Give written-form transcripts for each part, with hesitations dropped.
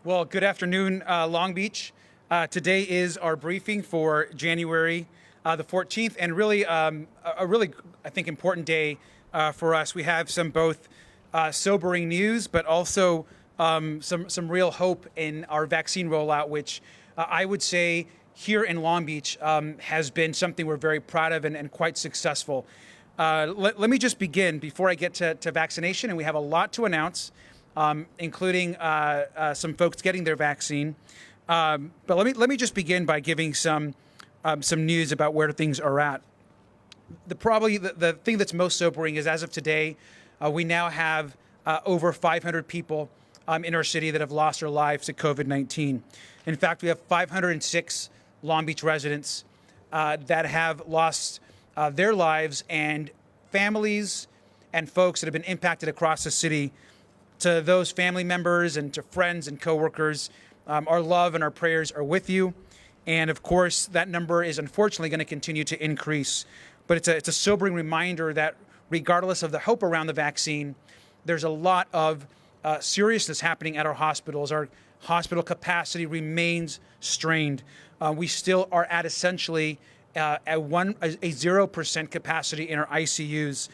Well, good afternoon, Long Beach. Today is our briefing for January the 14th, and really a really, I think, important day for us. We have some both sobering news, but also some real hope in our vaccine rollout, which I would say here in Long Beach has been something we're very proud of and quite successful. Let me just begin before I get to vaccination, and we have a lot to announce. Including some folks getting their vaccine. But let me just begin by giving some news about where things are at. The thing that's most sobering is, as of today, we now have over 500 people in our city that have lost their lives to COVID-19. In fact, we have 506 Long Beach residents that have lost their lives, and families and folks that have been impacted across the city. To those family members and to friends and coworkers, our love and our prayers are with you. And of course, that number is unfortunately going to continue to increase. But it's a sobering reminder that regardless of the hope around the vaccine, there's a lot of seriousness happening at our hospitals. Our hospital capacity remains strained. We still are at essentially a 0% capacity in our ICUs,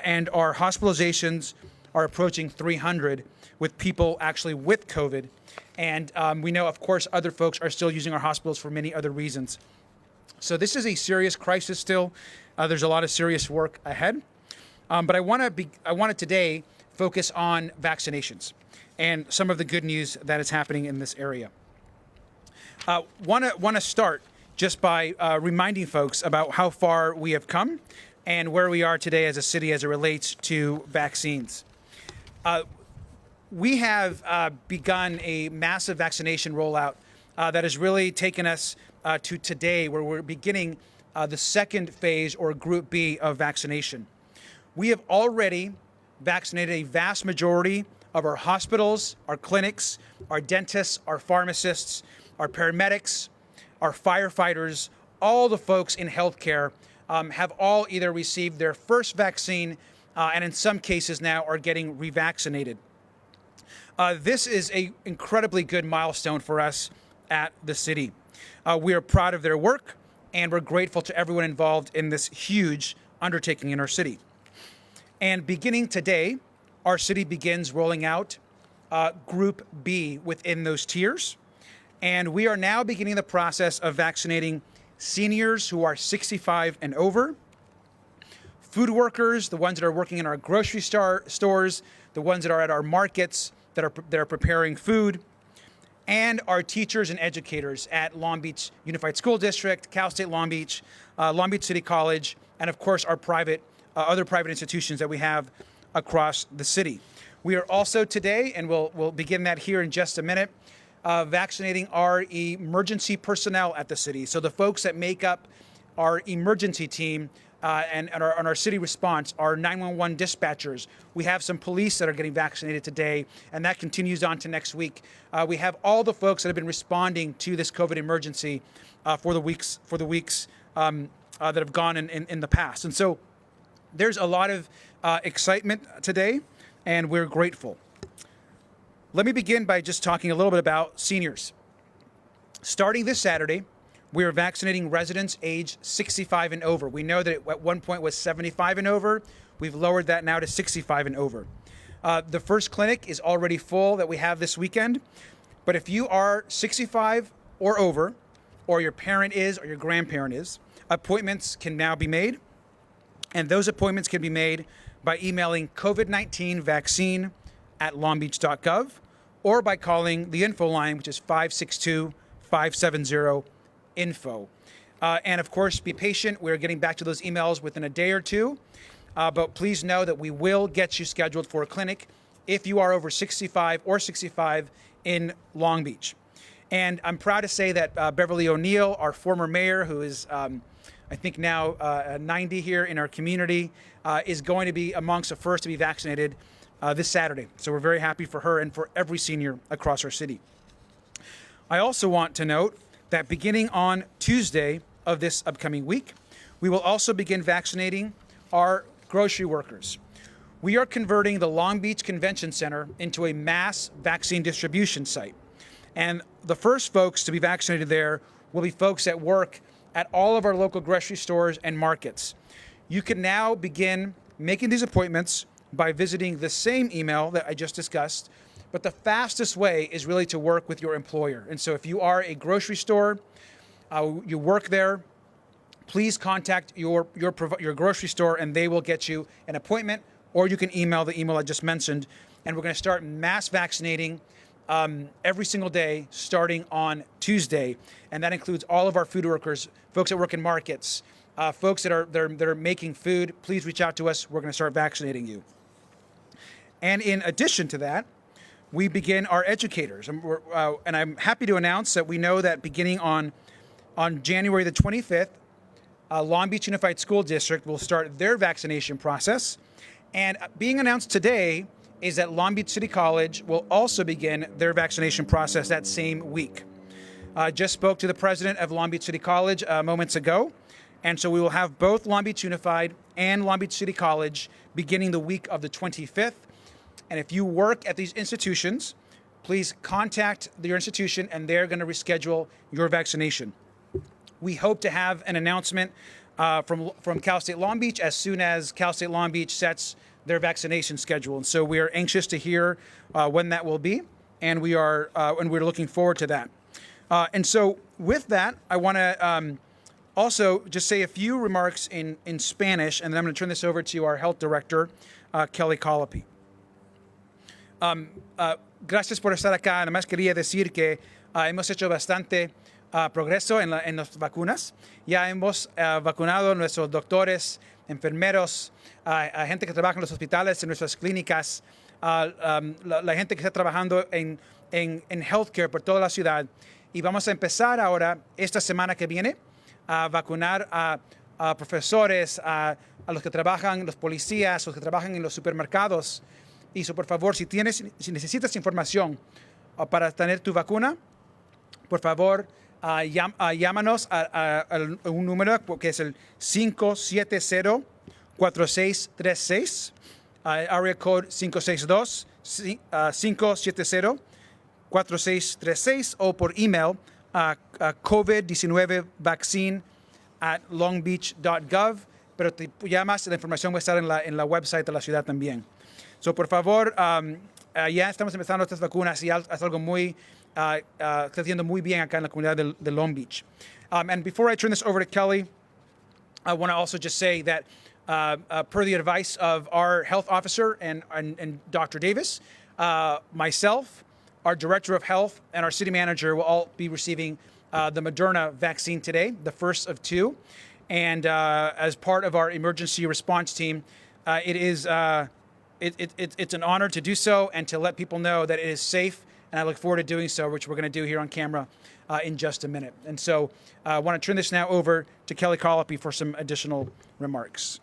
and our hospitalizations are approaching 300 with people actually with COVID. And we know, of course, other folks are still using our hospitals for many other reasons. So this is a serious crisis still. There's a lot of serious work ahead. But I want to today focus on vaccinations and some of the good news that is happening in this area. Want to start just by reminding folks about how far we have come and where we are today as a city as it relates to vaccines. We have begun a massive vaccination rollout that has really taken us to today, where we're beginning the second phase, or Group B, of vaccination. We have already vaccinated a vast majority of our hospitals, our clinics, our dentists, our pharmacists, our paramedics, our firefighters. All the folks in healthcare have all either received their first vaccine and in some cases now are getting revaccinated. This is an incredibly good milestone for us at the city. We are proud of their work, and we're grateful to everyone involved in this huge undertaking in our city. And beginning today, our city begins rolling out Group B within those tiers. And we are now beginning the process of vaccinating seniors who are 65 and over, food workers, the ones that are working in our grocery stores, the ones that are at our markets that are preparing food, and our teachers and educators at Long Beach Unified School District, Cal State Long Beach City College, and of course our other private institutions that we have across the city. We are also today, and we'll begin that here in just a minute, vaccinating our emergency personnel at the city. So the folks that make up our emergency team and our city response, our 911 dispatchers. We have some police that are getting vaccinated today, and that continues on to next week. We have all the folks that have been responding to this COVID emergency for the weeks that have gone in the past. And so there's a lot of excitement today, and we're grateful. Let me begin by just talking a little bit about seniors. Starting this Saturday, we are vaccinating residents age 65 and over. We know that it at one point was 75 and over. We've lowered that now to 65 and over. The first clinic is already full that we have this weekend. But if you are 65 or over, or your parent is, or your grandparent is, appointments can now be made. And those appointments can be made by emailing COVID-19 vaccine at longbeach.gov or by calling the info line, which is 562-570-INFO. And of course, be patient. We're getting back to those emails within a day or two. But please know that we will get you scheduled for a clinic if you are over 65 or 65 in Long Beach. And I'm proud to say that Beverly O'Neill, our former mayor, who is, I think now 90 here in our community, is going to be amongst the first to be vaccinated this Saturday. So we're very happy for her and for every senior across our city. I also want to note that beginning on Tuesday of this upcoming week, we will also begin vaccinating our grocery workers. We are converting the Long Beach Convention Center into a mass vaccine distribution site. And the first folks to be vaccinated there will be folks that work at all of our local grocery stores and markets. You can now begin making these appointments by visiting the same email that I just discussed, but the fastest way is really to work with your employer. And so if you are a grocery store, you work there, please contact your grocery store and they will get you an appointment, or you can email the email I just mentioned. And we're going to start mass vaccinating every single day starting on Tuesday. And that includes all of our food workers, folks that work in markets, folks that are making food. Please reach out to us. We're going to start vaccinating you. And in addition to that, we begin our educators. And I'm happy to announce that we know that beginning on January the 25th, Long Beach Unified School District will start their vaccination process. And being announced today is that Long Beach City College will also begin their vaccination process that same week. Just spoke to the president of Long Beach City College moments ago. And so we will have both Long Beach Unified and Long Beach City College beginning the week of the 25th. And if you work at these institutions, please contact your institution and they're going to reschedule your vaccination. We hope to have an announcement from Cal State Long Beach as soon as Cal State Long Beach sets their vaccination schedule. And so we are anxious to hear when that will be, and we're looking forward to that. And so with that, I want to also just say a few remarks in Spanish, and then I'm going to turn this over to our health director, Kelly Colopy. Gracias por estar acá. Además quería decir que hemos hecho bastante progreso en las vacunas. Ya hemos vacunado a nuestros doctores, enfermeros, a gente que trabaja en los hospitales, en nuestras clínicas, la gente que está trabajando en healthcare por toda la ciudad. Y vamos a empezar ahora, esta semana que viene, a vacunar a profesores, a los que trabajan, los policías, los que trabajan en los supermercados. Y por favor, si necesitas información para tener tu vacuna, por favor, llámanos a un número que es el 570-4636, area code 562-570-4636, o por email a covid19vaccine@longbeach.gov. Pero te llamas, la información va a estar en la website de la ciudad también. So, por favor, ya estamos empezando estas vacunas y es algo muy está haciendo muy bien acá en la comunidad de Long Beach. And before I turn this over to Kelly, I want to also just say that per the advice of our health officer and Dr. Davis, myself, our director of health, and our city manager will all be receiving the Moderna vaccine today, the first of two. And as part of our emergency response team, it's an honor to do so and to let people know that it is safe. And I look forward to doing so, which we're going to do here on camera in just a minute. And so I want to turn this now over to Kelly Colopy for some additional remarks.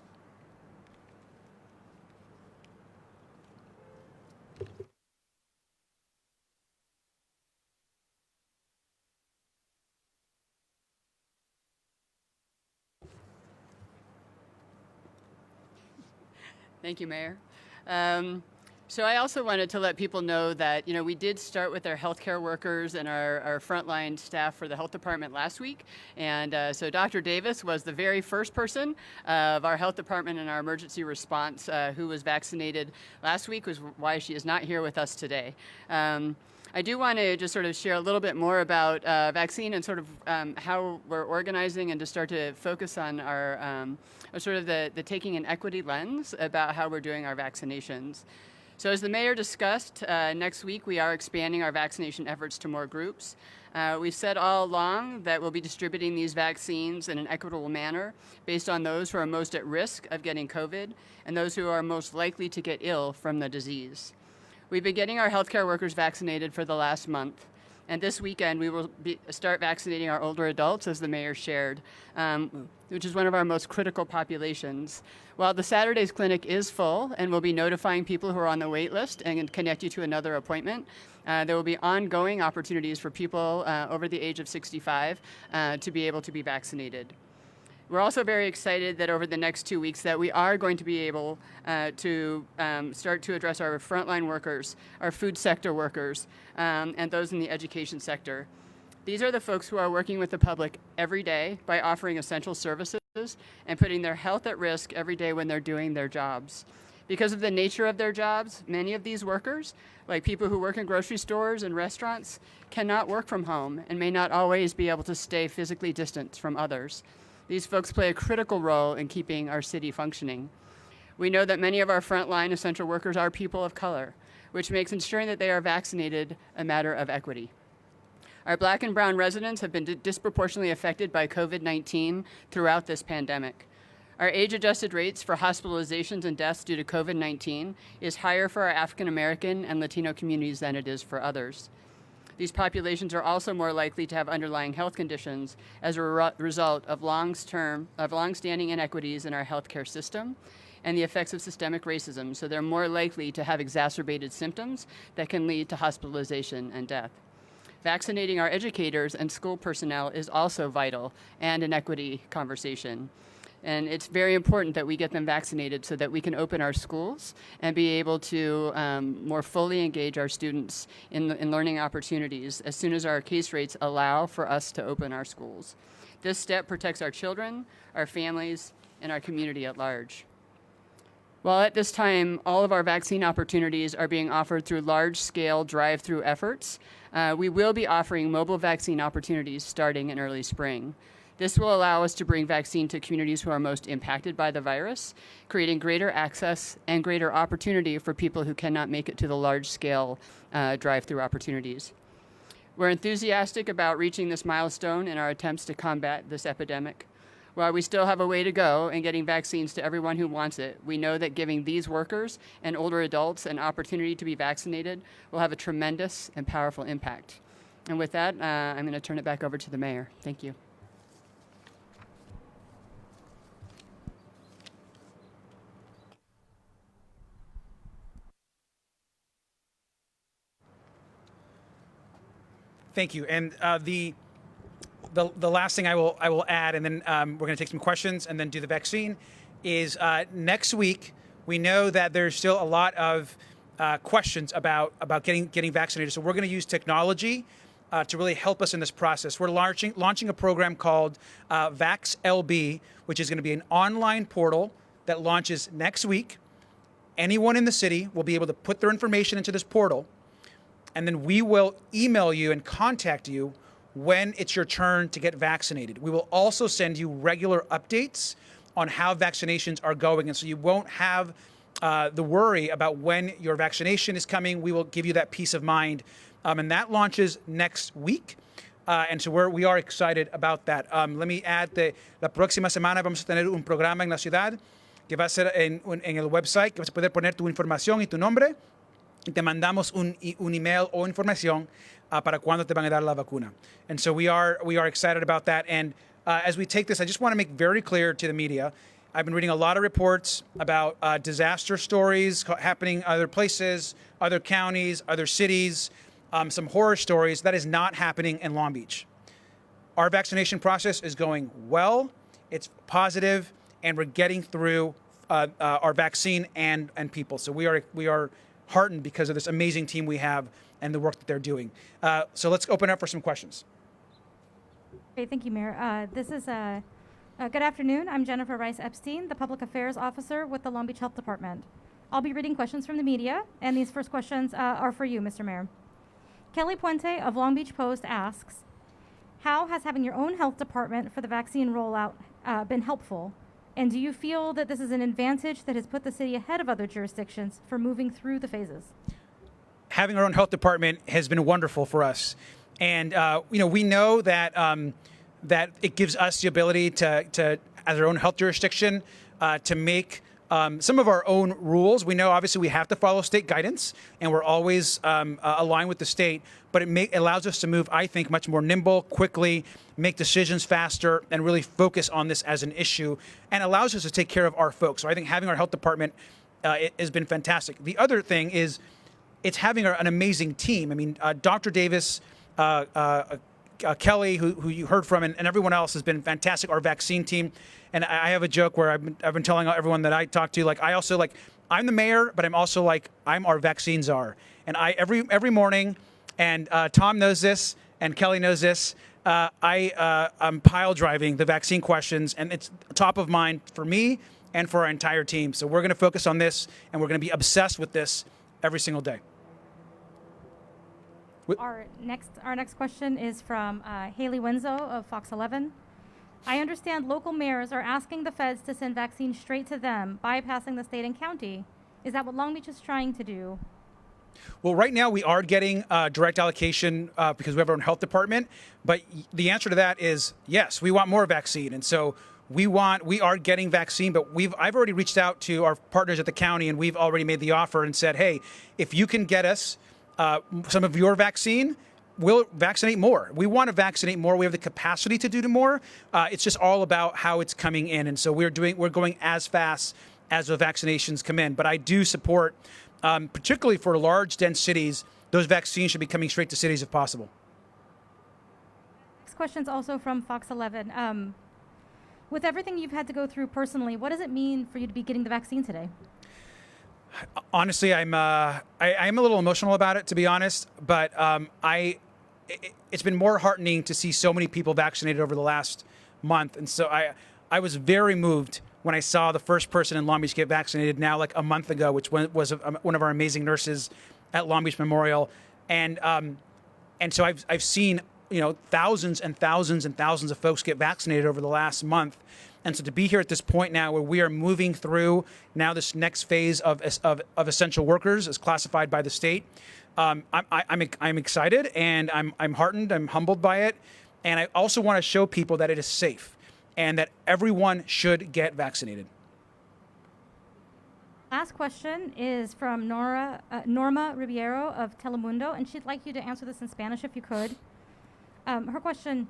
Thank you, Mayor. So I also wanted to let people know that, we did start with our healthcare workers and our frontline staff for the health department last week. And so Dr. Davis was the very first person of our health department and our emergency response who was vaccinated last week, was why she is not here with us today. I do want to just sort of share a little bit more about vaccine and sort of how we're organizing and to start to focus on our sort of the taking an equity lens about how we're doing our vaccinations. So as the mayor discussed, next week we are expanding our vaccination efforts to more groups. We've said all along that we'll be distributing these vaccines in an equitable manner based on those who are most at risk of getting COVID and those who are most likely to get ill from the disease. We've been getting our healthcare workers vaccinated for the last month. And this weekend, we will start vaccinating our older adults, as the mayor shared, which is one of our most critical populations. While the Saturdays clinic is full and we'll be notifying people who are on the wait list and connect you to another appointment, there will be ongoing opportunities for people over the age of 65 to be able to be vaccinated. We're also very excited that over the next 2 weeks that we are going to be able to start to address our frontline workers, our food sector workers, and those in the education sector. These are the folks who are working with the public every day by offering essential services and putting their health at risk every day when they're doing their jobs. Because of the nature of their jobs, many of these workers, like people who work in grocery stores and restaurants, cannot work from home and may not always be able to stay physically distant from others. These folks play a critical role in keeping our city functioning. We know that many of our frontline essential workers are people of color, which makes ensuring that they are vaccinated a matter of equity. Our Black and brown residents have been disproportionately affected by COVID-19 throughout this pandemic. Our age-adjusted rates for hospitalizations and deaths due to COVID-19 is higher for our African American and Latino communities than it is for others. These populations are also more likely to have underlying health conditions as a result of long-standing inequities in our healthcare system and the effects of systemic racism, so they're more likely to have exacerbated symptoms that can lead to hospitalization and death. Vaccinating our educators and school personnel is also vital and an equity conversation. And it's very important that we get them vaccinated so that we can open our schools and be able to more fully engage our students in learning opportunities as soon as our case rates allow for us to open our schools. This step protects our children, our families, and our community at large. While at this time, all of our vaccine opportunities are being offered through large-scale drive-through efforts, we will be offering mobile vaccine opportunities starting in early spring. This will allow us to bring vaccine to communities who are most impacted by the virus, creating greater access and greater opportunity for people who cannot make it to the large-scale drive-through opportunities. We're enthusiastic about reaching this milestone in our attempts to combat this epidemic. While we still have a way to go in getting vaccines to everyone who wants it, we know that giving these workers and older adults an opportunity to be vaccinated will have a tremendous and powerful impact. And with that, I'm going to turn it back over to the mayor. Thank you. Thank you. And the last thing I will add, and then we're going to take some questions and then do the vaccine, is next week we know that there's still a lot of questions about getting vaccinated. So we're going to use technology to really help us in this process. We're launching a program called VaxLB, which is going to be an online portal that launches next week. Anyone in the city will be able to put their information into this portal, and then we will email you and contact you when it's your turn to get vaccinated. We will also send you regular updates on how vaccinations are going, and so you won't have the worry about when your vaccination is coming. We will give you that peace of mind, and that launches next week. And so we are excited about that. Let me add that la próxima semana vamos a tener un programa en la ciudad que va a ser en el website, que vas a poder poner tu información y tu nombre, y te mandamos un email o información para cuando te van a dar la vacuna. And so we are excited about that. And as we take this, I just want to make very clear to the media, I've been reading a lot of reports about disaster stories happening other places, other counties, other cities, some horror stories. That is not happening in Long Beach. Our vaccination process is going well, it's positive, and we're getting through our vaccine and people. So we are heartened because of this amazing team we have and the work that they're doing. So let's open up for some questions. Great, thank you, Mayor. This is good afternoon. I'm Jennifer Rice Epstein, the Public Affairs Officer with the Long Beach Health Department. I'll be reading questions from the media, and these first questions are for you, Mr. Mayor. Kelly Puente of Long Beach Post asks, how has having your own health department for the vaccine rollout been helpful? And do you feel that this is an advantage that has put the city ahead of other jurisdictions for moving through the phases? Having our own health department has been wonderful for us. And, we know that that it gives us the ability to as our own health jurisdiction, to make some of our own rules. We know, obviously, we have to follow state guidance, and we're always aligned with the state. But it allows us to move, I think, much more nimble, quickly, make decisions faster, and really focus on this as an issue, and allows us to take care of our folks. So I think having our health department has been fantastic. The other thing is it's having an amazing team. I mean, Dr. Davis Kelly, who you heard from, and everyone else has been fantastic. Our vaccine team, and I have a joke where I've been telling everyone that I talk to, like I also like I'm the mayor, but I'm also like I'm our vaccine czar, and every morning, and Tom knows this, and Kelly knows this. I'm pile driving the vaccine questions, and it's top of mind for me and for our entire team. So we're going to focus on this, and we're going to be obsessed with this every single day. Our next question is from Haley Wenzo of Fox 11. I understand local mayors are asking the feds to send vaccines straight to them, bypassing the state and county. Is that what Long Beach is trying to do? Well, right now we are getting direct allocation because we have our own health department. But the answer to that is yes, we want more vaccine. And so we are getting vaccine, but I've already reached out to our partners at the county, and we've already made the offer and said, hey, if you can get us some of your vaccine, we'll vaccinate more. We want to vaccinate more. We have the capacity to do more. It's just all about how it's coming in. And so we're going as fast as the vaccinations come in. But I do support, particularly for large, dense cities, those vaccines should be coming straight to cities if possible. Next question is also from Fox 11. With everything you've had to go through personally, what does it mean for you to be getting the vaccine today? Honestly, I'm a little emotional about it, to be honest. But it's been more heartening to see so many people vaccinated over the last month, and so I was very moved when I saw the first person in Long Beach get vaccinated now, like a month ago, which was one of our amazing nurses at Long Beach Memorial, and so I've seen thousands and thousands and thousands of folks get vaccinated over the last month. And so to be here at this point now where we are moving through now this next phase of essential workers as classified by the state, I'm excited, and I'm heartened, I'm humbled by it. And I also want to show people that it is safe and that everyone should get vaccinated. Last question is from Norma Ribeiro of Telemundo, and she'd like you to answer this in Spanish if you could. Her question: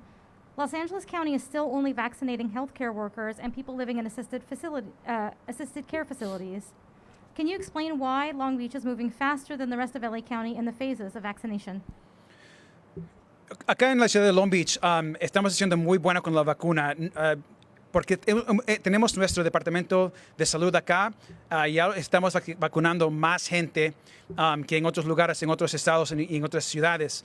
Los Angeles County is still only vaccinating healthcare workers and people living in assisted care facilities. Can you explain why Long Beach is moving faster than the rest of LA County in the phases of vaccination? Acá en la ciudad de Long Beach estamos haciendo muy bueno con la vacuna porque tenemos nuestro departamento de salud acá. Ya estamos vacunando más gente que en otros lugares, en otros estados y en otras ciudades.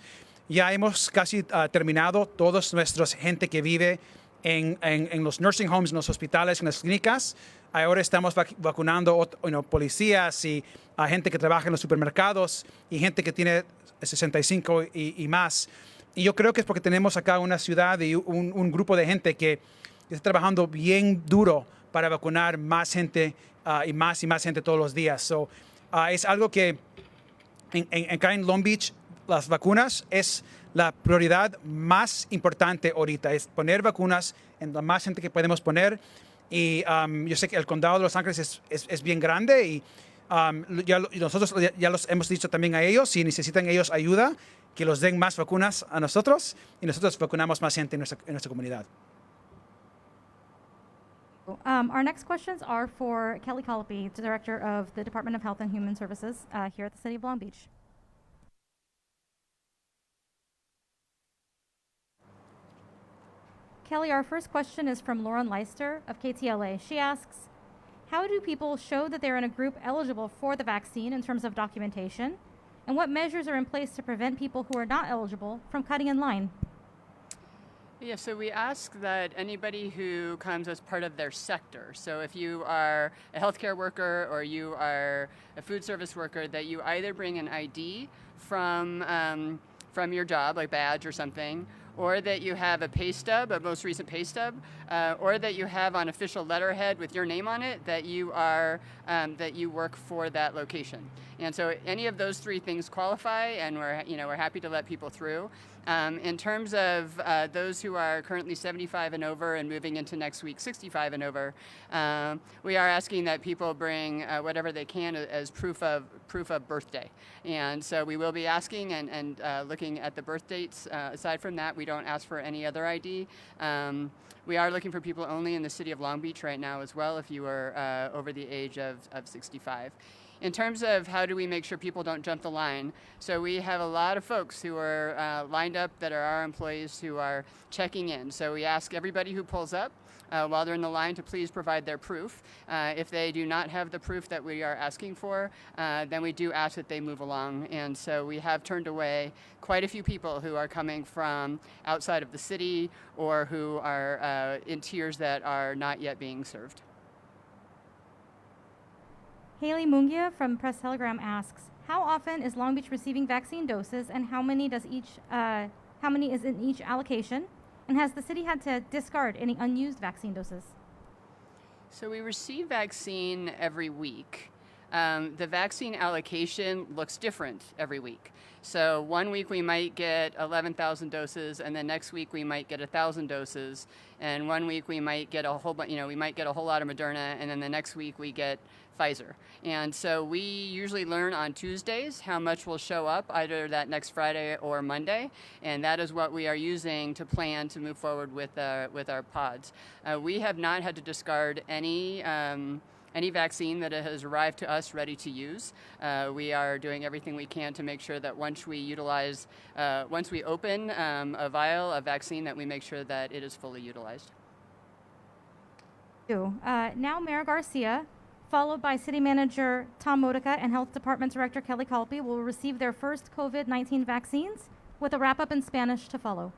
Ya hemos casi terminado todos nuestros gente que vive en los nursing homes, en los hospitales, en las clínicas. Ahora estamos vacunando policías y gente que trabaja en los supermercados y gente que tiene 65 y más. Y yo creo que es porque tenemos acá una ciudad y un grupo de gente que está trabajando bien duro para vacunar más gente y más gente todos los días. So, es algo que acá en Long Beach, las vacunas es la prioridad más importante ahorita, es poner vacunas en la más gente que podemos poner. Y yo sé que el condado de Los Ángeles es bien grande y nosotros ya los hemos dicho también a ellos, si necesitan ellos ayuda, que los den más vacunas a nosotros y nosotros vacunamos más gente en nuestra comunidad. Our next questions are for Kelly Colopy, Director of the Department of Health and Human Services here at the City of Long Beach. Kelly, our first question is from Lauren Leister of KTLA. She asks, how do people show that they're in a group eligible for the vaccine in terms of documentation? And what measures are in place to prevent people who are not eligible from cutting in line? Yeah, so we ask that anybody who comes as part of their sector, so if you are a healthcare worker or you are a food service worker, that you either bring an ID from your job, like badge or something, or that you have a pay stub, a most recent pay stub, or that you have on official letterhead with your name on it that you are that you work for that location. And so any of those three things qualify, and we're happy to let people through. In terms of those who are currently 75 and over and moving into next week 65 and over, we are asking that people bring whatever they can as proof of birthday. And so we will be asking and looking at the birth dates. Aside from that, we don't ask for any other ID. We are looking for people only in the city of Long Beach right now as well, if you are over the age of 65. In terms of how do we make sure people don't jump the line, so we have a lot of folks who are lined up that are our employees who are checking in. So we ask everybody who pulls up while they're in the line to please provide their proof. If they do not have the proof that we are asking for, then we do ask that they move along. And so we have turned away quite a few people who are coming from outside of the city or who are in tiers that are not yet being served. Haley Mungia from Press Telegram asks, how often is Long Beach receiving vaccine doses, and how many is in each allocation? And has the city had to discard any unused vaccine doses? So we receive vaccine every week. The vaccine allocation looks different every week. So 1 week we might get 11,000 doses, and then next week we might get 1,000 doses, and 1 week we might get a whole we might get a whole lot of Moderna, and then the next week we get Pfizer. And so we usually learn on Tuesdays how much will show up either that next Friday or Monday, and that is what we are using to plan to move forward with our pods. We have not had to discard any vaccine that has arrived to us ready to use. We are doing everything we can to make sure that once we open a vial of vaccine, that we make sure that it is fully utilized. Now Mayor Garcia, followed by City Manager Tom Modica and Health Department Director Kelly Calpe, will receive their first COVID-19 vaccines, with a wrap-up in Spanish to follow.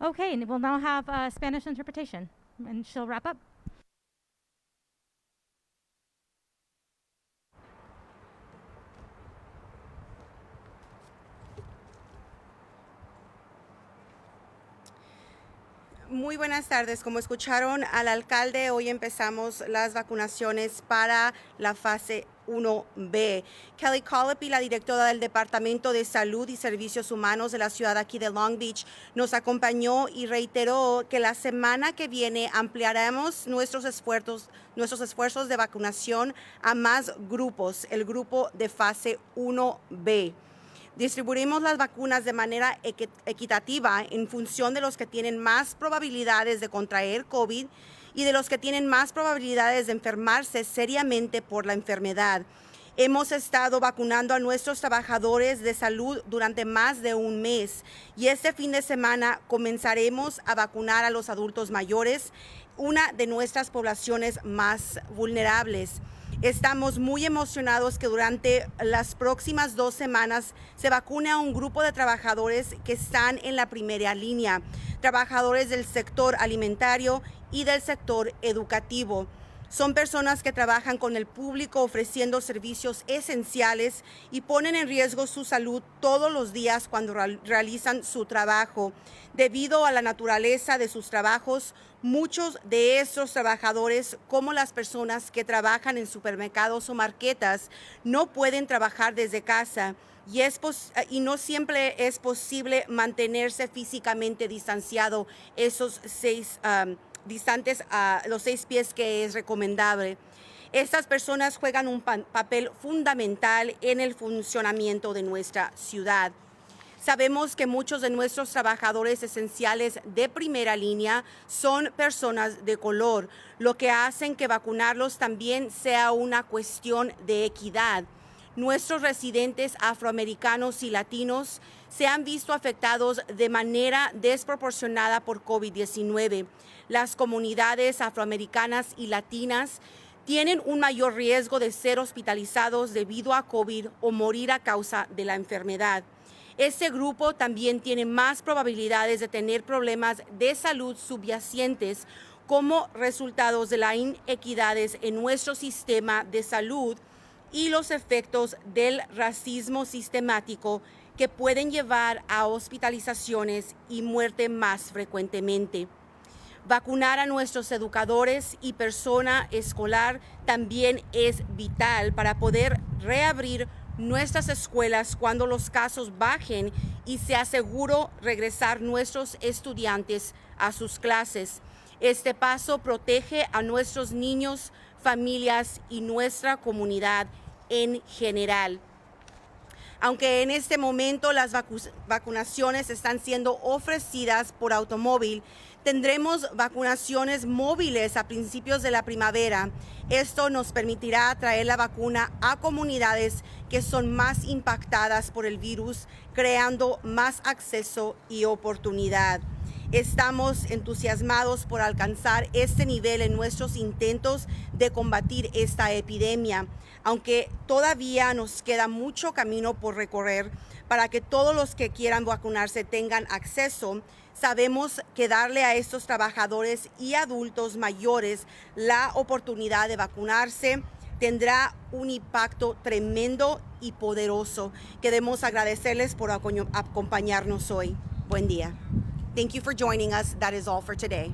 Okay, and we'll now have Spanish interpretation, and she'll wrap up. Muy buenas tardes. Como escucharon al alcalde, hoy empezamos las vacunaciones para la fase 1B. Kelly Colopy, la directora del Departamento de Salud y Servicios Humanos de la ciudad aquí de Long Beach, nos acompañó y reiteró que la semana que viene ampliaremos nuestros esfuerzos de vacunación a más grupos, el grupo de fase 1B. Distribuimos las vacunas de manera equitativa en función de los que tienen más probabilidades de contraer COVID y de los que tienen más probabilidades de enfermarse seriamente por la enfermedad. Hemos estado vacunando a nuestros trabajadores de salud durante más de un mes y este fin de semana comenzaremos a vacunar a los adultos mayores, una de nuestras poblaciones más vulnerables. Estamos muy emocionados que durante las próximas 2 semanas se vacune a un grupo de trabajadores que están en la primera línea, trabajadores del sector alimentario y del sector educativo. Son personas que trabajan con el público ofreciendo servicios esenciales y ponen en riesgo su salud todos los días cuando realizan su trabajo. Debido a la naturaleza de sus trabajos, muchos de estos trabajadores, como las personas que trabajan en supermercados o marquetas, no pueden trabajar desde casa y no siempre es posible mantenerse físicamente distanciado distantes a los 6 pies que es recomendable. Estas personas juegan un papel fundamental en el funcionamiento de nuestra ciudad. Sabemos que muchos de nuestros trabajadores esenciales de primera línea son personas de color, lo que hace que vacunarlos también sea una cuestión de equidad. Nuestros residentes afroamericanos y latinos se han visto afectados de manera desproporcionada por COVID-19. Las comunidades afroamericanas y latinas tienen un mayor riesgo de ser hospitalizados debido a COVID o morir a causa de la enfermedad. Este grupo también tiene más probabilidades de tener problemas de salud subyacentes como resultados de las inequidades en nuestro sistema de salud y los efectos del racismo sistemático que pueden llevar a hospitalizaciones y muerte más frecuentemente. Vacunar a nuestros educadores y personal escolar también es vital para poder reabrir nuestras escuelas cuando los casos bajen y sea seguro regresar nuestros estudiantes a sus clases. Este paso protege a nuestros niños, familias y nuestra comunidad en general. Aunque en este momento las vacunaciones están siendo ofrecidas por automóvil, tendremos vacunaciones móviles a principios de la primavera. Esto nos permitirá traer la vacuna a comunidades que son más impactadas por el virus, creando más acceso y oportunidad. Estamos entusiasmados por alcanzar este nivel en nuestros intentos de combatir esta epidemia, aunque todavía nos queda mucho camino por recorrer para que todos los que quieran vacunarse tengan acceso. Sabemos que darle a estos trabajadores y adultos mayores la oportunidad de vacunarse tendrá un impacto tremendo y poderoso. Queremos agradecerles por acompañarnos hoy. Buen día. Thank you for joining us. That is all for today.